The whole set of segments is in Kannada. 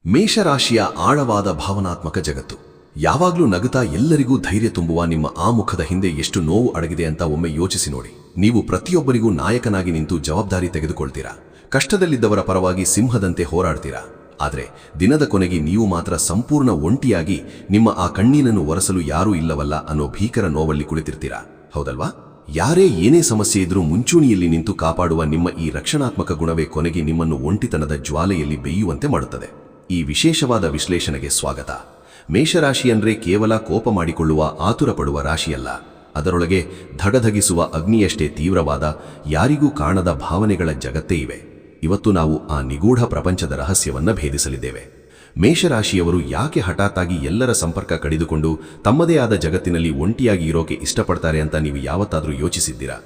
ಮೇಷರಾಶಿಯ ಆಳವಾದ ಭಾವನಾತ್ಮಕ ಜಗತ್ತು. ಯಾವಾಗ್ಲೂ ನಗುತ್ತಾ ಎಲ್ಲರಿಗೂ ಧೈರ್ಯ ತುಂಬುವ ನಿಮ್ಮ ಆ ಮುಖದ ಹಿಂದೆ ಎಷ್ಟು ನೋವು ಅಡಗಿದೆ ಅಂತ ಒಮ್ಮೆ ಯೋಚಿಸಿ ನೋಡಿ. ನೀವು ಪ್ರತಿಯೊಬ್ಬರಿಗೂ ನಾಯಕನಾಗಿ ನಿಂತು ಜವಾಬ್ದಾರಿ ತೆಗೆದುಕೊಳ್ತೀರಾ. ಕಷ್ಟದಲ್ಲಿದ್ದವರ ಪರವಾಗಿ ಸಿಂಹದಂತೆ ಹೋರಾಡ್ತೀರಾ. ಆದರೆ ದಿನದ ಕೊನೆಗೆ ನೀವು ಮಾತ್ರ ಸಂಪೂರ್ಣ ಒಂಟಿಯಾಗಿ ನಿಮ್ಮ ಆ ಕಣ್ಣೀನನ್ನು ಒರೆಸಲು ಯಾರೂ ಇಲ್ಲವಲ್ಲ ಅನ್ನೋ ಭೀಕರ ನೋವಲ್ಲಿ ಕುಳಿತಿರ್ತೀರಾ. ಹೌದಲ್ವಾ? ಯಾರೇ ಏನೇ ಸಮಸ್ಯೆ ಇದ್ರೂ ಮುಂಚೂಣಿಯಲ್ಲಿ ನಿಂತು ಕಾಪಾಡುವ ನಿಮ್ಮ ಈ ರಕ್ಷಣಾತ್ಮಕ ಗುಣವೇ ಕೊನೆಗೆ ನಿಮ್ಮನ್ನು ಒಂಟಿತನದ ಜ್ವಾಲೆಯಲ್ಲಿ ಬೇಯುವಂತೆ ಮಾಡುತ್ತದೆ. ಈ ವಿಶೇಷವಾದ ವಿಶ್ಲೇಷಣೆಗೆ ಸ್ವಾಗತ. ಮೇಷರಾಶಿ ಅಂದ್ರೆ ಕೇವಲ ಕೋಪ ಮಾಡಿಕೊಳ್ಳುವ ಆತುರ ಪಡುವ ರಾಶಿಯಲ್ಲ. ಅದರೊಳಗೆ ಧಗಧಗಿಸುವ ಅಗ್ನಿಯಷ್ಟೇ ತೀವ್ರವಾದ, ಯಾರಿಗೂ ಕಾಣದ ಭಾವನೆಗಳ ಜಗತ್ತೇ ಇವೆ. ಇವತ್ತು ನಾವು ಆ ನಿಗೂಢ ಪ್ರಪಂಚದ ರಹಸ್ಯವನ್ನ ಭೇದಿಸಲಿದ್ದೇವೆ. ಮೇಷರಾಶಿಯವರು ಯಾಕೆ ಹಠಾತ್ತಾಗಿ ಎಲ್ಲರ ಸಂಪರ್ಕ ಕಡಿದುಕೊಂಡು ತಮ್ಮದೇ ಆದ ಜಗತ್ತಿನಲ್ಲಿ ಒಂಟಿಯಾಗಿ ಇರೋಕೆ ಇಷ್ಟಪಡ್ತಾರೆ ಅಂತ ನೀವು ಯಾವತ್ತಾದರೂ ಯೋಚಿಸಿದ್ದೀರಾ?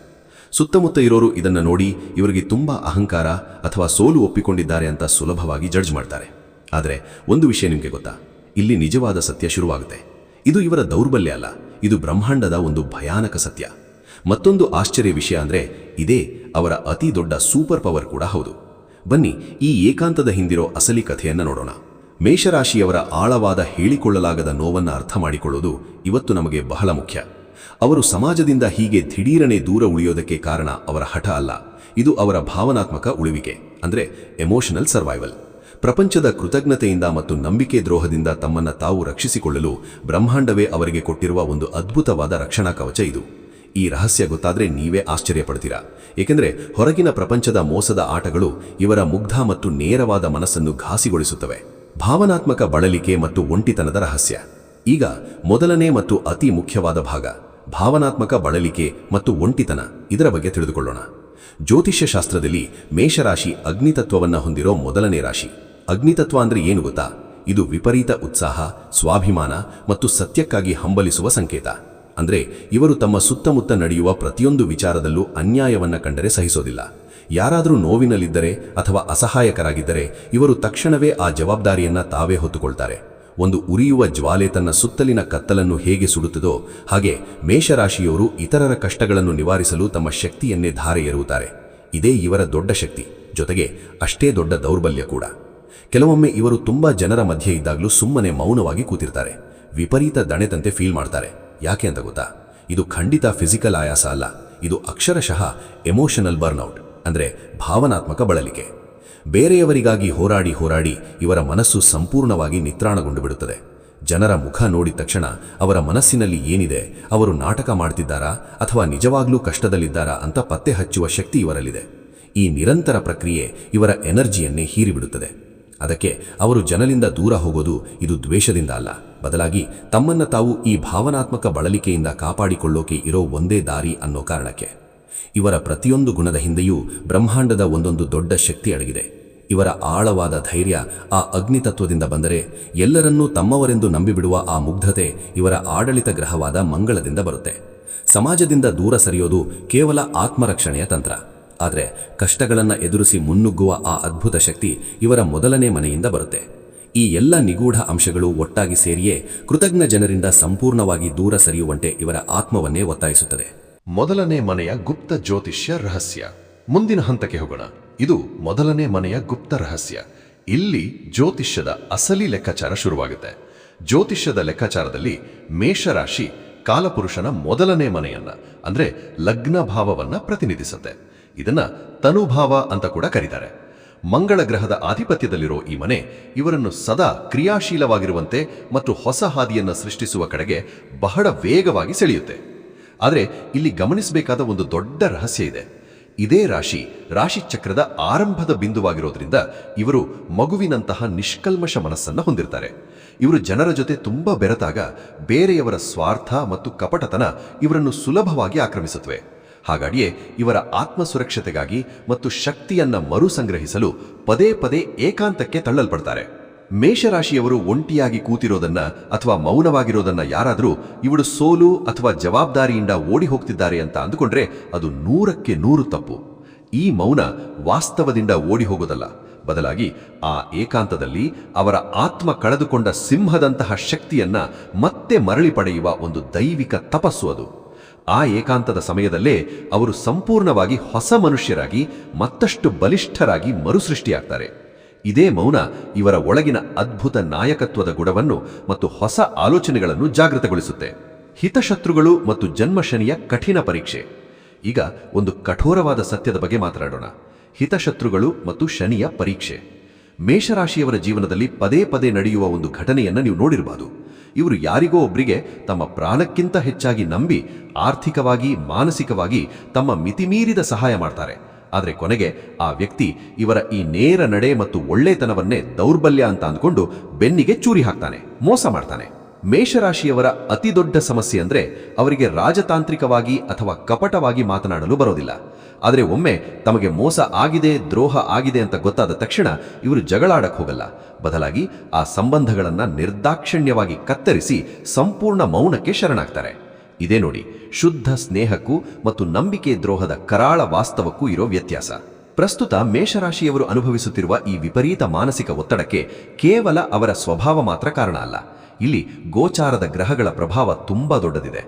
ಸುತ್ತಮುತ್ತ ಇರೋರು ಇದನ್ನ ನೋಡಿ ಇವರಿಗೆ ತುಂಬಾ ಅಹಂಕಾರ ಅಥವಾ ಸೋಲು ಒಪ್ಪಿಕೊಂಡಿದ್ದಾರೆ ಅಂತ ಸುಲಭವಾಗಿ ಜಡ್ಜ್ ಮಾಡ್ತಾರೆ. ಆದರೆ ಒಂದು ವಿಷಯ ನಿಮಗೆ ಗೊತ್ತಾ? ಇಲ್ಲಿ ನಿಜವಾದ ಸತ್ಯ ಶುರುವಾಗುತ್ತೆ. ಇದು ಇವರ ದೌರ್ಬಲ್ಯ ಅಲ್ಲ, ಇದು ಬ್ರಹ್ಮಾಂಡದ ಒಂದು ಭಯಾನಕ ಸತ್ಯ. ಮತ್ತೊಂದು ಆಶ್ಚರ್ಯ ವಿಷಯ ಅಂದ್ರೆ ಇದೇ ಅವರ ಅತಿ ದೊಡ್ಡ ಸೂಪರ್ ಪವರ್ ಕೂಡ ಹೌದು. ಬನ್ನಿ ಈ ಏಕಾಂತದ ಹಿಂದಿರೋ ಅಸಲಿ ಕಥೆಯನ್ನ ನೋಡೋಣ. ಮೇಷರಾಶಿಯವರ ಆಳವಾದ ಹೇಳಿಕೊಳ್ಳಲಾಗದ ನೋವನ್ನ ಅರ್ಥ ಮಾಡಿಕೊಳ್ಳೋದು ಇವತ್ತು ನಮಗೆ ಬಹಳ ಮುಖ್ಯ. ಅವರು ಸಮಾಜದಿಂದ ಹೀಗೆ ದಿಢೀರನೆ ದೂರ ಉಳಿಯೋದಕ್ಕೆ ಕಾರಣ ಅವರ ಹಠ ಅಲ್ಲ, ಇದು ಅವರ ಭಾವನಾತ್ಮಕ ಉಳಿವಿಕೆ, ಅಂದ್ರೆ ಎಮೋಷನಲ್ ಸರ್ವೈವಲ್. ಪ್ರಪಂಚದ ಕೃತಜ್ಞತೆಯಿಂದ ಮತ್ತು ನಂಬಿಕೆ ದ್ರೋಹದಿಂದ ತಮ್ಮನ್ನ ತಾವು ರಕ್ಷಿಸಿಕೊಳ್ಳಲು ಬ್ರಹ್ಮಾಂಡವೇ ಅವರಿಗೆ ಕೊಟ್ಟಿರುವ ಒಂದು ಅದ್ಭುತವಾದ ರಕ್ಷಣಾ ಕವಚ ಇದು. ಈ ರಹಸ್ಯ ಗೊತ್ತಾದ್ರೆ ನೀವೇ ಆಶ್ಚರ್ಯಪಡ್ತೀರಾ. ಏಕೆಂದ್ರೆ ಹೊರಗಿನ ಪ್ರಪಂಚದ ಮೋಸದ ಆಟಗಳು ಇವರ ಮುಗ್ಧ ಮತ್ತು ನೇರವಾದ ಮನಸ್ಸನ್ನು ಘಾಸಿಗೊಳಿಸುತ್ತವೆ. ಭಾವನಾತ್ಮಕ ಬಳಲಿಕೆ ಮತ್ತು ಒಂಟಿತನದ ರಹಸ್ಯ. ಈಗ ಮೊದಲನೇ ಮತ್ತು ಅತಿ ಮುಖ್ಯವಾದ ಭಾಗ, ಭಾವನಾತ್ಮಕ ಬಳಲಿಕೆ ಮತ್ತು ಒಂಟಿತನ. ಇದರ ಬಗ್ಗೆ ತಿಳಿದುಕೊಳ್ಳೋಣ. ಜ್ಯೋತಿಷ್ಯ ಶಾಸ್ತ್ರದಲ್ಲಿ ಮೇಷರಾಶಿ ಅಗ್ನಿತತ್ವವನ್ನು ಹೊಂದಿರೋ ಮೊದಲನೇ ರಾಶಿ. ಅಗ್ನಿತತ್ವ ಅಂದ್ರೆ ಏನು ಗೊತ್ತಾ? ಇದು ವಿಪರೀತ ಉತ್ಸಾಹ, ಸ್ವಾಭಿಮಾನ ಮತ್ತು ಸತ್ಯಕ್ಕಾಗಿ ಹಂಬಲಿಸುವ ಸಂಕೇತ. ಅಂದ್ರೆ ಇವರು ತಮ್ಮ ಸುತ್ತಮುತ್ತ ನಡೆಯುವ ಪ್ರತಿಯೊಂದು ವಿಚಾರದಲ್ಲೂ ಅನ್ಯಾಯವನ್ನ ಕಂಡರೆ ಸಹಿಸೋದಿಲ್ಲ. ಯಾರಾದರೂ ನೋವಿನಲ್ಲಿದ್ದರೆ ಅಥವಾ ಅಸಹಾಯಕರಾಗಿದ್ದರೆ ಇವರು ತಕ್ಷಣವೇ ಆ ಜವಾಬ್ದಾರಿಯನ್ನ ತಾವೇ ಹೊತ್ತುಕೊಳ್ತಾರೆ. ಒಂದು ಉರಿಯುವ ಜ್ವಾಲೆ ತನ್ನ ಸುತ್ತಲಿನ ಕತ್ತಲನ್ನು ಹೇಗೆ ಸುಡುತ್ತದೋ ಹಾಗೆ ಮೇಷರಾಶಿಯವರು ಇತರರ ಕಷ್ಟಗಳನ್ನು ನಿವಾರಿಸಲು ತಮ್ಮ ಶಕ್ತಿಯನ್ನೇ ಧಾರೆ ಎರುತ್ತಾರೆ. ಇದೇ ಇವರ ದೊಡ್ಡ ಶಕ್ತಿ, ಜೊತೆಗೆ ಅಷ್ಟೇ ದೊಡ್ಡ ದೌರ್ಬಲ್ಯ ಕೂಡ. ಕೆಲವೊಮ್ಮೆ ಇವರು ತುಂಬಾ ಜನರ ಮಧ್ಯೆ ಇದ್ದಾಗಲೂ ಸುಮ್ಮನೆ ಮೌನವಾಗಿ ಕೂತಿರ್ತಾರೆ. ವಿಪರೀತ ದಣೆತಂತೆ ಫೀಲ್ ಮಾಡ್ತಾರೆ. ಯಾಕೆ ಅಂತ ಗೊತ್ತಾ? ಇದು ಖಂಡಿತ ಫಿಸಿಕಲ್ ಆಯಾಸ ಅಲ್ಲ, ಇದು ಅಕ್ಷರಶಃ ಎಮೋಷನಲ್ ಬರ್ನ್ಔಟ್, ಅಂದ್ರೆ ಭಾವನಾತ್ಮಕ ಬಳಲಿಕೆ. ಬೇರೆಯವರಿಗಾಗಿ ಹೋರಾಡಿ ಹೋರಾಡಿ ಇವರ ಮನಸ್ಸು ಸಂಪೂರ್ಣವಾಗಿ ನಿತ್ರಾಣಗೊಂಡು ಬಿಡುತ್ತದೆ. ಜನರ ಮುಖ ನೋಡಿದ ತಕ್ಷಣ ಅವರ ಮನಸ್ಸಿನಲ್ಲಿ ಏನಿದೆ, ಅವರು ನಾಟಕ ಮಾಡ್ತಿದ್ದಾರಾ ಅಥವಾ ನಿಜವಾಗ್ಲೂ ಕಷ್ಟದಲ್ಲಿದ್ದಾರಾ ಅಂತ ಪತ್ತೆ ಹಚ್ಚುವ ಶಕ್ತಿ ಇವರಲ್ಲಿದೆ. ಈ ನಿರಂತರ ಪ್ರಕ್ರಿಯೆ ಇವರ ಎನರ್ಜಿಯನ್ನೇ ಹೀರಿಬಿಡುತ್ತದೆ. ಅದಕ್ಕೆ ಅವರು ಜನರಿಂದ ದೂರ ಹೋಗೋದು ಇದು ದ್ವೇಷದಿಂದ ಅಲ್ಲ, ಬದಲಾಗಿ ತಮ್ಮನ್ನ ತಾವು ಈ ಭಾವನಾತ್ಮಕ ಬಳಲಿಕೆಯಿಂದ ಕಾಪಾಡಿಕೊಳ್ಳೋಕೆ ಇರೋ ಒಂದೇ ದಾರಿ ಅನ್ನೋ ಕಾರಣಕ್ಕೆ. ಇವರ ಪ್ರತಿಯೊಂದು ಗುಣದ ಹಿಂದೆಯೂ ಬ್ರಹ್ಮಾಂಡದ ಒಂದೊಂದು ದೊಡ್ಡ ಶಕ್ತಿ ಅಡಗಿದೆ. ಇವರ ಆಳವಾದ ಧೈರ್ಯ ಆ ಅಗ್ನಿತತ್ವದಿಂದ ಬಂದರೆ, ಎಲ್ಲರನ್ನೂ ತಮ್ಮವರೆಂದು ನಂಬಿಬಿಡುವ ಆ ಮುಗ್ಧತೆ ಇವರ ಆಡಳಿತ ಗ್ರಹವಾದ ಮಂಗಳದಿಂದ ಬರುತ್ತೆ. ಸಮಾಜದಿಂದ ದೂರ ಸರಿಯೋದು ಕೇವಲ ಆತ್ಮರಕ್ಷಣೆಯ ತಂತ್ರ. ಆದರೆ ಕಷ್ಟಗಳನ್ನು ಎದುರಿಸಿ ಮುನ್ನುಗ್ಗುವ ಆ ಅದ್ಭುತ ಶಕ್ತಿ ಇವರ ಮೊದಲನೇ ಮನೆಯಿಂದ ಬರುತ್ತೆ. ಈ ಎಲ್ಲ ನಿಗೂಢ ಅಂಶಗಳು ಒಟ್ಟಾಗಿ ಸೇರಿಯೇ ಕೃತಜ್ಞ ಜನರಿಂದ ಸಂಪೂರ್ಣವಾಗಿ ದೂರ ಸರಿಯುವಂತೆ ಇವರ ಆತ್ಮವನ್ನೇ ಒತ್ತಾಯಿಸುತ್ತದೆ. ಮೊದಲನೇ ಮನೆಯ ಗುಪ್ತ ಜ್ಯೋತಿಷ್ಯ ರಹಸ್ಯ. ಮುಂದಿನ ಹಂತಕ್ಕೆ ಹೋಗೋಣ. ಇದು ಮೊದಲನೇ ಮನೆಯ ಗುಪ್ತ ರಹಸ್ಯ. ಇಲ್ಲಿ ಜ್ಯೋತಿಷ್ಯದ ಅಸಲಿ ಲೆಕ್ಕಾಚಾರ ಶುರುವಾಗುತ್ತೆ. ಜ್ಯೋತಿಷ್ಯದ ಲೆಕ್ಕಾಚಾರದಲ್ಲಿ ಮೇಷರಾಶಿ ಕಾಲಪುರುಷನ ಮೊದಲನೇ ಮನೆಯನ್ನ ಅಂದ್ರೆ ಲಗ್ನ ಭಾವವನ್ನ ಪ್ರತಿನಿಧಿಸುತ್ತೆ. ಇದನ್ನ ತನುಭಾವ ಅಂತ ಕೂಡ ಕರೀತಾರೆ. ಮಂಗಳ ಗ್ರಹದ ಆಧಿಪತ್ಯದಲ್ಲಿರೋ ಈ ಮನೆ ಇವರನ್ನು ಸದಾ ಕ್ರಿಯಾಶೀಲವಾಗಿರುವಂತೆ ಮತ್ತು ಹೊಸ ಹಾದಿಯನ್ನು ಸೃಷ್ಟಿಸುವ ಕಡೆಗೆ ಬಹಳ ವೇಗವಾಗಿ ಸೆಳೆಯುತ್ತೆ. ಆದರೆ ಇಲ್ಲಿ ಗಮನಿಸಬೇಕಾದ ಒಂದು ದೊಡ್ಡ ರಹಸ್ಯ ಇದೆ. ಇದೇ ರಾಶಿ ಚಕ್ರದ ಆರಂಭದ ಬಿಂದುವಾಗಿರೋದ್ರಿಂದ ಇವರು ಮಗುವಿನಂತಹ ನಿಷ್ಕಲ್ಮಶ ಮನಸ್ಸನ್ನ ಹೊಂದಿರ್ತಾರೆ. ಇವರು ಜನರ ಜೊತೆ ತುಂಬಾ ಬೆರೆತಾಗ ಬೇರೆಯವರ ಸ್ವಾರ್ಥ ಮತ್ತು ಕಪಟತನ ಇವರನ್ನು ಸುಲಭವಾಗಿ ಆಕ್ರಮಿಸುತ್ತವೆ. ಹಾಗಾಗಿಯೇ ಇವರ ಆತ್ಮ ಸುರಕ್ಷತೆಗಾಗಿ ಮತ್ತು ಶಕ್ತಿಯನ್ನ ಮರು ಸಂಗ್ರಹಿಸಲು ಪದೇ ಪದೇ ಏಕಾಂತಕ್ಕೆ ತಳ್ಳಲ್ಪಡ್ತಾರೆ. ಮೇಷರಾಶಿಯವರು ಒಂಟಿಯಾಗಿ ಕೂತಿರೋದನ್ನ ಅಥವಾ ಮೌನವಾಗಿರೋದನ್ನ ಯಾರಾದರೂ ಇವರು ಸೋಲು ಅಥವಾ ಜವಾಬ್ದಾರಿಯಿಂದ ಓಡಿ ಹೋಗ್ತಿದ್ದಾರೆ ಅಂತ ಅಂದುಕೊಂಡ್ರೆ ಅದು 100ಕ್ಕೆ 100 ತಪ್ಪು. ಈ ಮೌನ ವಾಸ್ತವದಿಂದ ಓಡಿ ಹೋಗೋದಲ್ಲ, ಬದಲಾಗಿ ಆ ಏಕಾಂತದಲ್ಲಿ ಅವರ ಆತ್ಮ ಕಳೆದುಕೊಂಡ ಸಿಂಹದಂತಹ ಶಕ್ತಿಯನ್ನ ಮತ್ತೆ ಮರಳಿ ಪಡೆಯುವ ಒಂದು ದೈವಿಕ ತಪಸ್ಸು ಅದು. ಆ ಏಕಾಂತದ ಸಮಯದಲ್ಲೇ ಅವರು ಸಂಪೂರ್ಣವಾಗಿ ಹೊಸ ಮನುಷ್ಯರಾಗಿ ಮತ್ತಷ್ಟು ಬಲಿಷ್ಠರಾಗಿ ಮರುಸೃಷ್ಟಿಯಾಗ್ತಾರೆ. ಇದೇ ಮೌನ ಇವರ ಒಳಗಿನ ಅದ್ಭುತ ನಾಯಕತ್ವದ ಗುಣವನ್ನು ಮತ್ತು ಹೊಸ ಆಲೋಚನೆಗಳನ್ನು ಜಾಗೃತಗೊಳಿಸುತ್ತೆ. ಹಿತಶತ್ರುಗಳು ಮತ್ತು ಜನ್ಮಶನಿಯ ಕಠಿಣ ಪರೀಕ್ಷೆ. ಈಗ ಒಂದು ಕಠೋರವಾದ ಸತ್ಯದ ಬಗ್ಗೆ ಮಾತನಾಡೋಣ. ಹಿತಶತ್ರುಗಳು ಮತ್ತು ಶನಿಯ ಪರೀಕ್ಷೆ. ಮೇಷರಾಶಿಯವರ ಜೀವನದಲ್ಲಿ ಪದೇ ಪದೇ ನಡೆಯುವ ಒಂದು ಘಟನೆಯನ್ನು ನೀವು ನೋಡಿರಬಹುದು. ಇವರು ಯಾರಿಗೋ ಒಬ್ಬರಿಗೆ ತಮ್ಮ ಪ್ರಾಣಕ್ಕಿಂತ ಹೆಚ್ಚಾಗಿ ನಂಬಿ ಆರ್ಥಿಕವಾಗಿ ಮಾನಸಿಕವಾಗಿ ತಮ್ಮ ಮಿತಿಮೀರಿದ ಸಹಾಯ ಮಾಡ್ತಾರೆ. ಆದರೆ ಕೊನೆಗೆ ಆ ವ್ಯಕ್ತಿ ಇವರ ಈ ನೇರ ನಡೆ ಮತ್ತು ಒಳ್ಳೆತನವನ್ನೇ ದೌರ್ಬಲ್ಯ ಅಂತ ಅಂದ್ಕೊಂಡು ಬೆನ್ನಿಗೆ ಚೂರಿ ಹಾಕ್ತಾನೆ, ಮೋಸ ಮಾಡ್ತಾನೆ. ಮೇಷರಾಶಿಯವರ ಅತಿದೊಡ್ಡ ಸಮಸ್ಯೆ ಅಂದ್ರೆ ಅವರಿಗೆ ರಾಜತಾಂತ್ರಿಕವಾಗಿ ಅಥವಾ ಕಪಟವಾಗಿ ಮಾತನಾಡಲು ಬರೋದಿಲ್ಲ. ಆದರೆ ಒಮ್ಮೆ ತಮಗೆ ಮೋಸ ಆಗಿದೆ, ದ್ರೋಹ ಆಗಿದೆ ಅಂತ ಗೊತ್ತಾದ ತಕ್ಷಣ ಇವರು ಜಗಳಾಡಕ್ಕೆ ಹೋಗಲ್ಲ. ಬದಲಾಗಿ ಆ ಸಂಬಂಧಗಳನ್ನು ನಿರ್ದಾಕ್ಷಿಣ್ಯವಾಗಿ ಕತ್ತರಿಸಿ ಸಂಪೂರ್ಣ ಮೌನಕ್ಕೆ ಶರಣಾಗ್ತಾರೆ. ಇದೇ ನೋಡಿ ಶುದ್ಧ ಸ್ನೇಹಕ್ಕೂ ಮತ್ತು ನಂಬಿಕೆ ದ್ರೋಹದ ಕರಾಳ ವಾಸ್ತವಕ್ಕೂ ಇರೋ ವ್ಯತ್ಯಾಸ. ಪ್ರಸ್ತುತ ಮೇಷರಾಶಿಯವರು ಅನುಭವಿಸುತ್ತಿರುವ ಈ ವಿಪರೀತ ಮಾನಸಿಕ ಒತ್ತಡಕ್ಕೆ ಕೇವಲ ಅವರ ಸ್ವಭಾವ ಮಾತ್ರ ಕಾರಣ ಅಲ್ಲ. ಇಲ್ಲಿ ಗೋಚಾರದ ಗ್ರಹಗಳ ಪ್ರಭಾವ ತುಂಬಾ ದೊಡ್ಡದಿದೆ.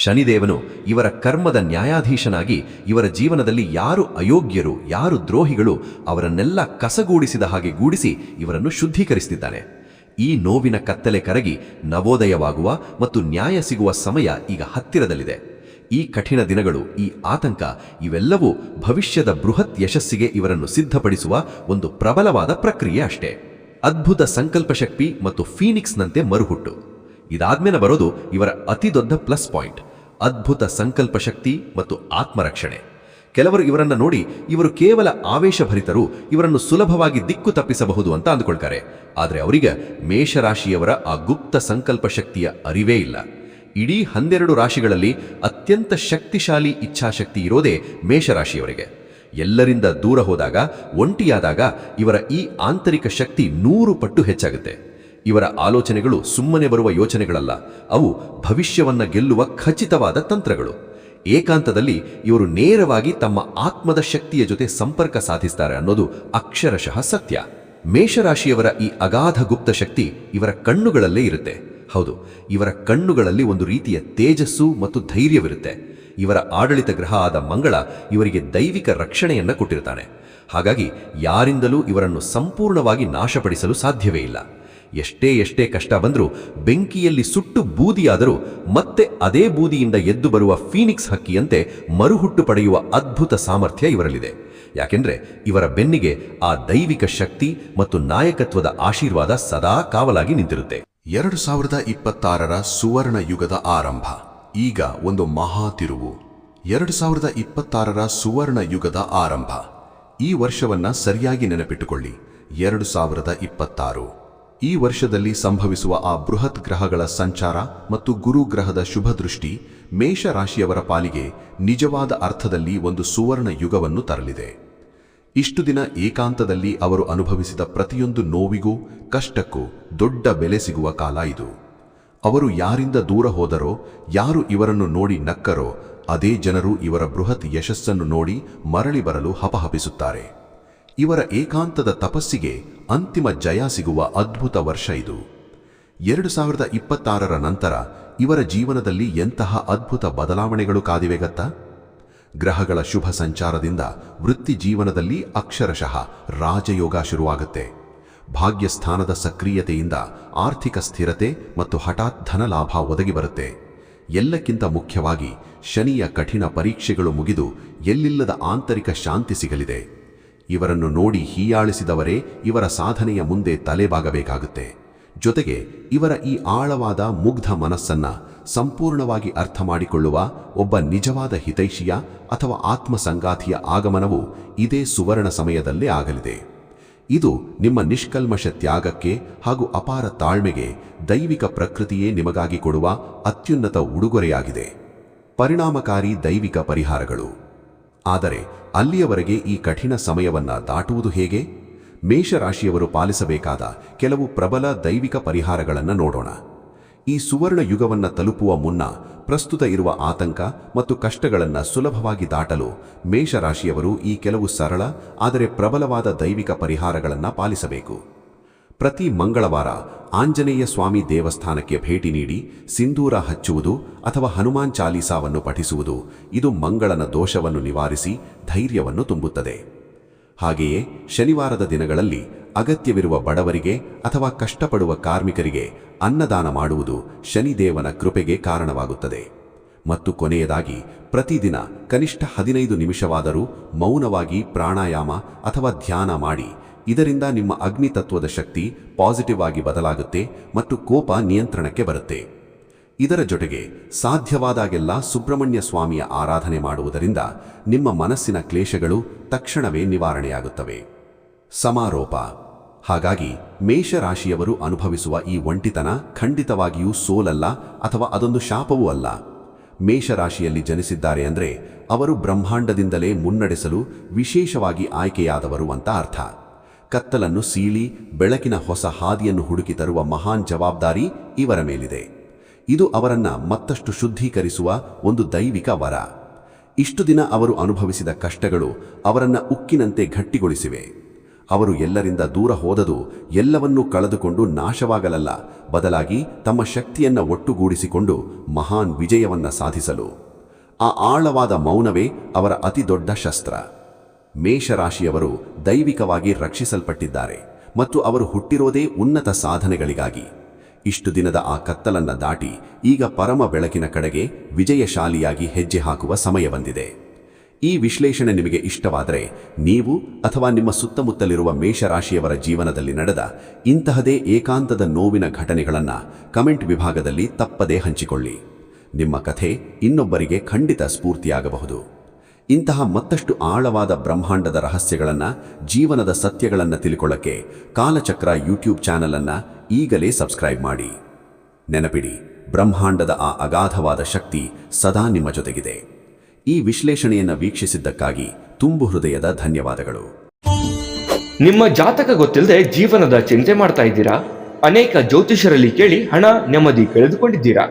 ಶನಿದೇವನು ಇವರ ಕರ್ಮದ ನ್ಯಾಯಾಧೀಶನಾಗಿ ಇವರ ಜೀವನದಲ್ಲಿ ಯಾರು ಅಯೋಗ್ಯರು, ಯಾರು ದ್ರೋಹಿಗಳು ಅವರನ್ನೆಲ್ಲ ಕಸಗೂಡಿಸಿದ ಹಾಗೆ ಗೂಡಿಸಿ ಇವರನ್ನು ಶುದ್ಧೀಕರಿಸುತ್ತಿದ್ದಾನೆ. ಈ ನೋವಿನ ಕತ್ತಲೆ ಕರಗಿ ನವೋದಯವಾಗುವ ಮತ್ತು ನ್ಯಾಯ ಸಿಗುವ ಸಮಯ ಈಗ ಹತ್ತಿರದಲ್ಲಿದೆ. ಈ ಕಠಿಣ ದಿನಗಳು, ಈ ಆತಂಕ ಇವೆಲ್ಲವೂ ಭವಿಷ್ಯದ ಬೃಹತ್ ಯಶಸ್ಸಿಗೆ ಇವರನ್ನು ಸಿದ್ಧಪಡಿಸುವ ಒಂದು ಪ್ರಬಲವಾದ ಪ್ರಕ್ರಿಯೆ ಅಷ್ಟೇ. ಅದ್ಭುತ ಸಂಕಲ್ಪಶಕ್ತಿ ಮತ್ತು ಫೀನಿಕ್ಸ್ನಂತೆ ಮರುಹುಟ್ಟು. ಇದಾದ್ಮೇಲೆ ಬರೋದು ಇವರ ಅತಿ ದೊಡ್ಡ ಪ್ಲಸ್ ಪಾಯಿಂಟ್, ಅದ್ಭುತ ಸಂಕಲ್ಪಶಕ್ತಿ ಮತ್ತು ಆತ್ಮರಕ್ಷಣೆ. ಕೆಲವರು ಇವರನ್ನ ನೋಡಿ ಇವರು ಕೇವಲ ಆವೇಶಭರಿತರು, ಇವರನ್ನು ಸುಲಭವಾಗಿ ದಿಕ್ಕು ತಪ್ಪಿಸಬಹುದು ಅಂತ ಅಂದುಕೊಳ್ತಾರೆ. ಆದರೆ ಅವರಿಗೆ ಮೇಷರಾಶಿಯವರ ಆ ಗುಪ್ತ ಸಂಕಲ್ಪಶಕ್ತಿಯ ಅರಿವೇ ಇಲ್ಲ. ಇಡೀ 12 ರಾಶಿಗಳಲ್ಲಿ ಅತ್ಯಂತ ಶಕ್ತಿಶಾಲಿ ಇಚ್ಛಾಶಕ್ತಿ ಇರೋದೇ ಮೇಷರಾಶಿಯವರಿಗೆ. ಎಲ್ಲರಿಂದ ದೂರ ಹೋದಾಗ, ಒಂಟಿಯಾದಾಗ ಇವರ ಈ ಆಂತರಿಕ ಶಕ್ತಿ 100 ಪಟ್ಟು ಹೆಚ್ಚಾಗುತ್ತೆ. ಇವರ ಆಲೋಚನೆಗಳು ಸುಮ್ಮನೆ ಬರುವ ಯೋಚನೆಗಳಲ್ಲ, ಅವು ಭವಿಷ್ಯವನ್ನ ಗೆಲ್ಲುವ ಖಚಿತವಾದ ತಂತ್ರಗಳು. ಏಕಾಂತದಲ್ಲಿ ಇವರು ನೇರವಾಗಿ ತಮ್ಮ ಆತ್ಮದ ಶಕ್ತಿಯ ಜೊತೆ ಸಂಪರ್ಕ ಸಾಧಿಸ್ತಾರೆ ಅನ್ನೋದು ಅಕ್ಷರಶಃ ಸತ್ಯ. ಮೇಷರಾಶಿಯವರ ಈ ಅಗಾಧ ಗುಪ್ತ ಶಕ್ತಿ ಇವರ ಕಣ್ಣುಗಳಲ್ಲೇ ಇರುತ್ತೆ. ಹೌದು, ಇವರ ಕಣ್ಣುಗಳಲ್ಲಿ ಒಂದು ರೀತಿಯ ತೇಜಸ್ಸು ಮತ್ತು ಧೈರ್ಯವಿರುತ್ತೆ. ಇವರ ಆಡಳಿತ ಗ್ರಹ ಆದ ಮಂಗಳ ಇವರಿಗೆ ದೈವಿಕ ರಕ್ಷಣೆಯನ್ನ ಕೊಟ್ಟಿರ್ತಾನೆ. ಹಾಗಾಗಿ ಯಾರಿಂದಲೂ ಇವರನ್ನು ಸಂಪೂರ್ಣವಾಗಿ ನಾಶಪಡಿಸಲು ಸಾಧ್ಯವೇ ಇಲ್ಲ. ಎಷ್ಟೇ ಕಷ್ಟ ಬಂದರೂ, ಬೆಂಕಿಯಲ್ಲಿ ಸುಟ್ಟು ಬೂದಿಯಾದರೂ ಮತ್ತೆ ಅದೇ ಬೂದಿಯಿಂದ ಎದ್ದು ಬರುವ ಫೀನಿಕ್ಸ್ ಹಕ್ಕಿಯಂತೆ ಮರುಹುಟ್ಟು ಪಡೆಯುವ ಅದ್ಭುತ ಸಾಮರ್ಥ್ಯ ಇವರಲ್ಲಿದೆ. ಯಾಕೆಂದ್ರೆ ಇವರ ಬೆನ್ನಿಗೆ ಆ ದೈವಿಕ ಶಕ್ತಿ ಮತ್ತು ನಾಯಕತ್ವದ ಆಶೀರ್ವಾದ ಸದಾ ಕಾವಲಾಗಿ ನಿಂತಿರುತ್ತೆ. 2026ರ ಸುವರ್ಣ ಯುಗದ ಆರಂಭ. ಈಗ ಒಂದು ಮಹಾ ತಿರುವು. 2026ರ ಸುವರ್ಣ ಯುಗದ ಆರಂಭ. ಈ ವರ್ಷವನ್ನ ಸರಿಯಾಗಿ ನೆನಪಿಟ್ಟುಕೊಳ್ಳಿ. 2026. ಈ ವರ್ಷದಲ್ಲಿ ಸಂಭವಿಸುವ ಆ ಬೃಹತ್ ಗ್ರಹಗಳ ಸಂಚಾರ ಮತ್ತು ಗುರು ಗ್ರಹದ ಶುಭ ದೃಷ್ಟಿ ಮೇಷರಾಶಿಯವರ ಪಾಲಿಗೆ ನಿಜವಾದ ಅರ್ಥದಲ್ಲಿ ಒಂದು ಸುವರ್ಣ ಯುಗವನ್ನು ತರಲಿದೆ. ಇಷ್ಟು ದಿನ ಏಕಾಂತದಲ್ಲಿ ಅವರು ಅನುಭವಿಸಿದ ಪ್ರತಿಯೊಂದು ನೋವಿಗೂ ಕಷ್ಟಕ್ಕೂ ದೊಡ್ಡ ಬೆಲೆ ಸಿಗುವ ಕಾಲ ಇದು. ಅವರು ಯಾರಿಂದ ದೂರ ಹೋದರೋ, ಯಾರು ಇವರನ್ನು ನೋಡಿ ನಕ್ಕರೋ, ಅದೇ ಜನರು ಇವರ ಬೃಹತ್ ಯಶಸ್ಸನ್ನು ನೋಡಿ ಮರಳಿ ಬರಲು ಹಪಹಪಿಸುತ್ತಾರೆ. ಇವರ ಏಕಾಂತದ ತಪಸ್ಸಿಗೆ ಅಂತಿಮ ಜಯ ಸಿಗುವ ಅದ್ಭುತ ವರ್ಷ ಇದು. 2026ರ ನಂತರ ಇವರ ಜೀವನದಲ್ಲಿ ಎಂತಹ ಅದ್ಭುತ ಬದಲಾವಣೆಗಳು ಕಾದಿವೆ ಗೊತ್ತಾ? ಗ್ರಹಗಳ ಶುಭ ಸಂಚಾರದಿಂದ ವೃತ್ತಿ ಜೀವನದಲ್ಲಿ ಅಕ್ಷರಶಃ ರಾಜಯೋಗ ಶುರುವಾಗುತ್ತೆ. ಭಾಗ್ಯಸ್ಥಾನದ ಸಕ್ರಿಯತೆಯಿಂದ ಆರ್ಥಿಕ ಸ್ಥಿರತೆ ಮತ್ತು ಹಠಾತ್ ಧನಲಾಭ ಒದಗಿ ಬರುತ್ತೆ. ಎಲ್ಲಕ್ಕಿಂತ ಮುಖ್ಯವಾಗಿ ಶನಿಯ ಕಠಿಣ ಪರೀಕ್ಷೆಗಳು ಮುಗಿದು ಎಲ್ಲಿಲ್ಲದ ಆಂತರಿಕ ಶಾಂತಿ ಸಿಗಲಿದೆ. ಇವರನ್ನು ನೋಡಿ ಹೀಯಾಳಿಸಿದವರೇ ಇವರ ಸಾಧನೆಯ ಮುಂದೆ ತಲೆಬಾಗಬೇಕಾಗುತ್ತೆ. ಜೊತೆಗೆ ಇವರ ಈ ಆಳವಾದ ಮುಗ್ಧ ಮನಸ್ಸನ್ನ ಸಂಪೂರ್ಣವಾಗಿ ಅರ್ಥ ಮಾಡಿಕೊಳ್ಳುವ ಒಬ್ಬ ನಿಜವಾದ ಹಿತೈಷಿಯ ಅಥವಾ ಆತ್ಮಸಂಗಾತಿಯ ಆಗಮನವು ಇದೇ ಸುವರ್ಣ ಸಮಯದಲ್ಲೇ ಆಗಲಿದೆ. ಇದು ನಿಮ್ಮ ನಿಷ್ಕಲ್ಮಶ ತ್ಯಾಗಕ್ಕೆ ಹಾಗೂ ಅಪಾರ ತಾಳ್ಮೆಗೆ ದೈವಿಕ ಪ್ರಕೃತಿಯೇ ನಿಮಗಾಗಿ ಕೊಡುವ ಅತ್ಯುನ್ನತ ಉಡುಗೊರೆಯಾಗಿದೆ. ಪರಿಣಾಮಕಾರಿ ದೈವಿಕ ಪರಿಹಾರಗಳು. ಆದರೆ ಅಲ್ಲಿಯವರೆಗೆ ಈ ಕಠಿಣ ಸಮಯವನ್ನ ದಾಟುವುದು ಹೇಗೆ? ಮೇಷರಾಶಿಯವರು ಪಾಲಿಸಬೇಕಾದ ಕೆಲವು ಪ್ರಬಲ ದೈವಿಕ ಪರಿಹಾರಗಳನ್ನು ನೋಡೋಣ. ಈ ಸುವರ್ಣ ಯುಗವನ್ನು ತಲುಪುವ ಮುನ್ನ ಪ್ರಸ್ತುತ ಇರುವ ಆತಂಕ ಮತ್ತು ಕಷ್ಟಗಳನ್ನು ಸುಲಭವಾಗಿ ದಾಟಲು ಮೇಷರಾಶಿಯವರು ಈ ಕೆಲವು ಸರಳ ಆದರೆ ಪ್ರಬಲವಾದ ದೈವಿಕ ಪರಿಹಾರಗಳನ್ನು ಪಾಲಿಸಬೇಕು. ಪ್ರತಿ ಮಂಗಳವಾರ ಆಂಜನೇಯ ಸ್ವಾಮಿ ದೇವಸ್ಥಾನಕ್ಕೆ ಭೇಟಿ ನೀಡಿ ಸಿಂಧೂರ ಹಚ್ಚುವುದು ಅಥವಾ ಹನುಮಾನ್ ಚಾಲೀಸಾವನ್ನು ಪಠಿಸುವುದು ಇದು ಮಂಗಳನ ದೋಷವನ್ನು ನಿವಾರಿಸಿ ಧೈರ್ಯವನ್ನು ತುಂಬುತ್ತದೆ. ಹಾಗೆಯೇ ಶನಿವಾರದ ದಿನಗಳಲ್ಲಿ ಅಗತ್ಯವಿರುವ ಬಡವರಿಗೆ ಅಥವಾ ಕಷ್ಟಪಡುವ ಕಾರ್ಮಿಕರಿಗೆ ಅನ್ನದಾನ ಮಾಡುವುದು ಶನಿದೇವನ ಕೃಪೆಗೆ ಕಾರಣವಾಗುತ್ತದೆ. ಮತ್ತು ಕೊನೆಯದಾಗಿ ಪ್ರತಿದಿನ ಕನಿಷ್ಠ 15 ನಿಮಿಷವಾದರೂ ಮೌನವಾಗಿ ಪ್ರಾಣಾಯಾಮ ಅಥವಾ ಧ್ಯಾನ ಮಾಡಿ. ಇದರಿಂದ ನಿಮ್ಮ ಅಗ್ನಿತತ್ವದ ಶಕ್ತಿ ಪಾಸಿಟಿವ್ ಆಗಿ ಬದಲಾಗುತ್ತೆ ಮತ್ತು ಕೋಪ ನಿಯಂತ್ರಣಕ್ಕೆ ಬರುತ್ತೆ. ಇದರ ಜೊತೆಗೆ ಸಾಧ್ಯವಾದಾಗೆಲ್ಲ ಸುಬ್ರಹ್ಮಣ್ಯ ಸ್ವಾಮಿಯ ಆರಾಧನೆ ಮಾಡುವುದರಿಂದ ನಿಮ್ಮ ಮನಸ್ಸಿನ ಕ್ಲೇಶಗಳು ತಕ್ಷಣವೇ ನಿವಾರಣೆಯಾಗುತ್ತವೆ. ಸಮಾರೋಪ. ಹಾಗಾಗಿ ಮೇಷರಾಶಿಯವರು ಅನುಭವಿಸುವ ಈ ಒಂಟಿತನ ಖಂಡಿತವಾಗಿಯೂ ಸೋಲಲ್ಲ ಅಥವಾ ಅದೊಂದು ಶಾಪವೂ ಅಲ್ಲ. ಮೇಷರಾಶಿಯಲ್ಲಿ ಜನಿಸಿದ್ದಾರೆ ಅಂದರೆ ಅವರು ಬ್ರಹ್ಮಾಂಡದಿಂದಲೇ ಮುನ್ನಡೆಸಲು ವಿಶೇಷವಾಗಿ ಆಯ್ಕೆಯಾದವರು ಅಂತ ಅರ್ಥ. ಕತ್ತಲನ್ನು ಸೀಳಿ ಬೆಳಕಿನ ಹೊಸ ಹಾದಿಯನ್ನು ಹುಡುಕಿ ತರುವ ಮಹಾನ್ ಜವಾಬ್ದಾರಿ ಇವರ ಮೇಲಿದೆ. ಇದು ಅವರನ್ನ ಮತ್ತಷ್ಟು ಶುದ್ಧೀಕರಿಸುವ ಒಂದು ದೈವಿಕ ವರ. ಇಷ್ಟು ದಿನ ಅವರು ಅನುಭವಿಸಿದ ಕಷ್ಟಗಳು ಅವರನ್ನ ಉಕ್ಕಿನಂತೆ ಗಟ್ಟಿಗೊಳಿಸಿವೆ. ಅವರು ಎಲ್ಲರಿಂದ ದೂರ ಹೋದದು ಎಲ್ಲವನ್ನೂ ಕಳೆದುಕೊಂಡು ನಾಶವಾಗಲಲ್ಲ, ಬದಲಾಗಿ ತಮ್ಮ ಶಕ್ತಿಯನ್ನ ಒಟ್ಟುಗೂಡಿಸಿಕೊಂಡು ಮಹಾನ್ ವಿಜಯವನ್ನ ಸಾಧಿಸಲು. ಆ ಆಳವಾದ ಮೌನವೇ ಅವರ ಅತಿದೊಡ್ಡ ಶಸ್ತ್ರ. ಮೇಷರಾಶಿಯವರು ದೈವಿಕವಾಗಿ ರಕ್ಷಿಸಲ್ಪಟ್ಟಿದ್ದಾರೆ ಮತ್ತು ಅವರು ಹುಟ್ಟಿರೋದೇ ಉನ್ನತ ಸಾಧನೆಗಳಿಗಾಗಿ. ಇಷ್ಟು ದಿನದ ಆ ಕತ್ತಲನ್ನ ದಾಟಿ ಈಗ ಪರಮ ಬೆಳಕಿನ ಕಡೆಗೆ ವಿಜಯಶಾಲಿಯಾಗಿ ಹೆಜ್ಜೆ ಹಾಕುವ ಸಮಯ ಬಂದಿದೆ. ಈ ವಿಶ್ಲೇಷಣೆ ನಿಮಗೆ ಇಷ್ಟವಾದರೆ ನೀವು ಅಥವಾ ನಿಮ್ಮ ಸುತ್ತಮುತ್ತಲಿರುವ ಮೇಷರಾಶಿಯವರ ಜೀವನದಲ್ಲಿ ನಡೆದ ಇಂತಹದೇ ಏಕಾಂತದ ನೋವಿನ ಘಟನೆಗಳನ್ನು ಕಮೆಂಟ್ ವಿಭಾಗದಲ್ಲಿ ತಪ್ಪದೇ ಹಂಚಿಕೊಳ್ಳಿ. ನಿಮ್ಮ ಕಥೆ ಇನ್ನೊಬ್ಬರಿಗೆ ಖಂಡಿತ ಸ್ಫೂರ್ತಿಯಾಗಬಹುದು. ಇಂತಹ ಮತ್ತಷ್ಟು ಆಳವಾದ ಬ್ರಹ್ಮಾಂಡದ ರಹಸ್ಯಗಳನ್ನು, ಜೀವನದ ಸತ್ಯಗಳನ್ನು ತಿಳ್ಕೊಳ್ಳಕ್ಕೆ ಕಾಲಚಕ್ರ ಯೂಟ್ಯೂಬ್ ಚಾನಲ್ ಅನ್ನು ಈಗಲೇ ಸಬ್ಸ್ಕ್ರೈಬ್ ಮಾಡಿ. ನೆನಪಿಡಿ, ಬ್ರಹ್ಮಾಂಡದ ಆ ಅಗಾಧವಾದ ಶಕ್ತಿ ಸದಾ ನಿಮ್ಮ ಜೊತೆಗಿದೆ. ಈ ವಿಶ್ಲೇಷಣೆಯನ್ನು ವೀಕ್ಷಿಸಿದ್ದಕ್ಕಾಗಿ ತುಂಬು ಹೃದಯದ ಧನ್ಯವಾದಗಳು. ನಿಮ್ಮ ಜಾತಕ ಗೊತ್ತಿಲ್ಲದೆ ಜೀವನದ ಚಿಂತೆ ಮಾಡ್ತಾ ಇದ್ದೀರಾ? ಅನೇಕ ಜ್ಯೋತಿಷರಲ್ಲಿ ಕೇಳಿ ಹಣ ನೆಮ್ಮದಿ ಕಳೆದುಕೊಂಡಿದ್ದೀರಾ?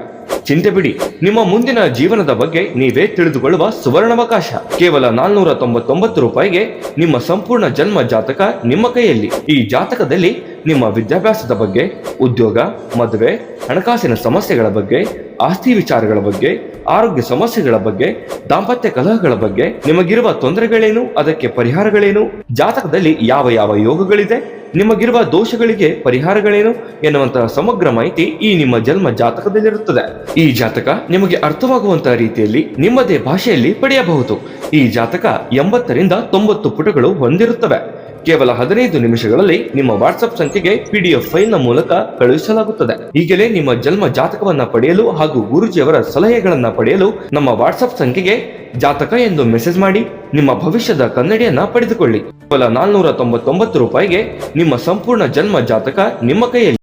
ಚಿಂತೆ ಬಿಡಿ, ನಿಮ್ಮ ಮುಂದಿನ ಜೀವನದ ಬಗ್ಗೆ ನೀವೇ ತಿಳಿದುಕೊಳ್ಳುವ ಸುವರ್ಣಾವಕಾಶ. ಕೇವಲ 499 ರೂಪಾಯಿಗೆ ನಿಮ್ಮ ಸಂಪೂರ್ಣ ಜನ್ಮ ಜಾತಕ ನಿಮ್ಮ ಕೈಯಲ್ಲಿ. ಈ ಜಾತಕದಲ್ಲಿ ನಿಮ್ಮ ವಿದ್ಯಾಭ್ಯಾಸದ ಬಗ್ಗೆ, ಉದ್ಯೋಗ, ಮದುವೆ, ಹಣಕಾಸಿನ ಸಮಸ್ಯೆಗಳ ಬಗ್ಗೆ, ಆಸ್ತಿ ವಿಚಾರಗಳ ಬಗ್ಗೆ, ಆರೋಗ್ಯ ಸಮಸ್ಯೆಗಳ ಬಗ್ಗೆ, ದಾಂಪತ್ಯ ಕಲಹಗಳ ಬಗ್ಗೆ, ನಿಮಗಿರುವ ತೊಂದರೆಗಳೇನು, ಅದಕ್ಕೆ ಪರಿಹಾರಗಳೇನು, ಜಾತಕದಲ್ಲಿ ಯಾವ ಯಾವ ಯೋಗಗಳಿದೆ, ನಿಮಗಿರುವ ದೋಷಗಳಿಗೆ ಪರಿಹಾರಗಳೇನು ಎನ್ನುವಂತಹ ಸಮಗ್ರ ಮಾಹಿತಿ ಈ ನಿಮ್ಮ ಜನ್ಮ ಜಾತಕದಲ್ಲಿರುತ್ತದೆ. ಈ ಜಾತಕ ನಿಮಗೆ ಅರ್ಥವಾಗುವಂತಹ ರೀತಿಯಲ್ಲಿ ನಿಮ್ಮದೇ ಭಾಷೆಯಲ್ಲಿ ಪಡೆಯಬಹುದು. ಈ ಜಾತಕ 80ರಿಂದ 90 ಪುಟಗಳು ಹೊಂದಿರುತ್ತವೆ. ಕೇವಲ 15 ನಿಮಿಷಗಳಲ್ಲಿ ನಿಮ್ಮ ವಾಟ್ಸ್ಆಪ್ ಸಂಖ್ಯೆಗೆ PDF ಫೈಲ್ನ ಮೂಲಕ ಕಳುಹಿಸಲಾಗುತ್ತದೆ. ಈಗಲೇ ನಿಮ್ಮ ಜನ್ಮ ಜಾತಕವನ್ನ ಪಡೆಯಲು ಹಾಗೂ ಗುರುಜಿಯವರ ಸಲಹೆಗಳನ್ನ ಪಡೆಯಲು ನಮ್ಮ ವಾಟ್ಸ್ಆಪ್ ಸಂಖ್ಯೆಗೆ ಜಾತಕ ಎಂದು ಮೆಸೇಜ್ ಮಾಡಿ ನಿಮ್ಮ ಭವಿಷ್ಯದ ಕನ್ನಡಿಯನ್ನ ಪಡೆದುಕೊಳ್ಳಿ. ಕೇವಲ 499 ರೂಪಾಯಿಗೆ ನಿಮ್ಮ ಸಂಪೂರ್ಣ ಜನ್ಮ ಜಾತಕ ನಿಮ್ಮ ಕೈಯಲ್ಲಿ.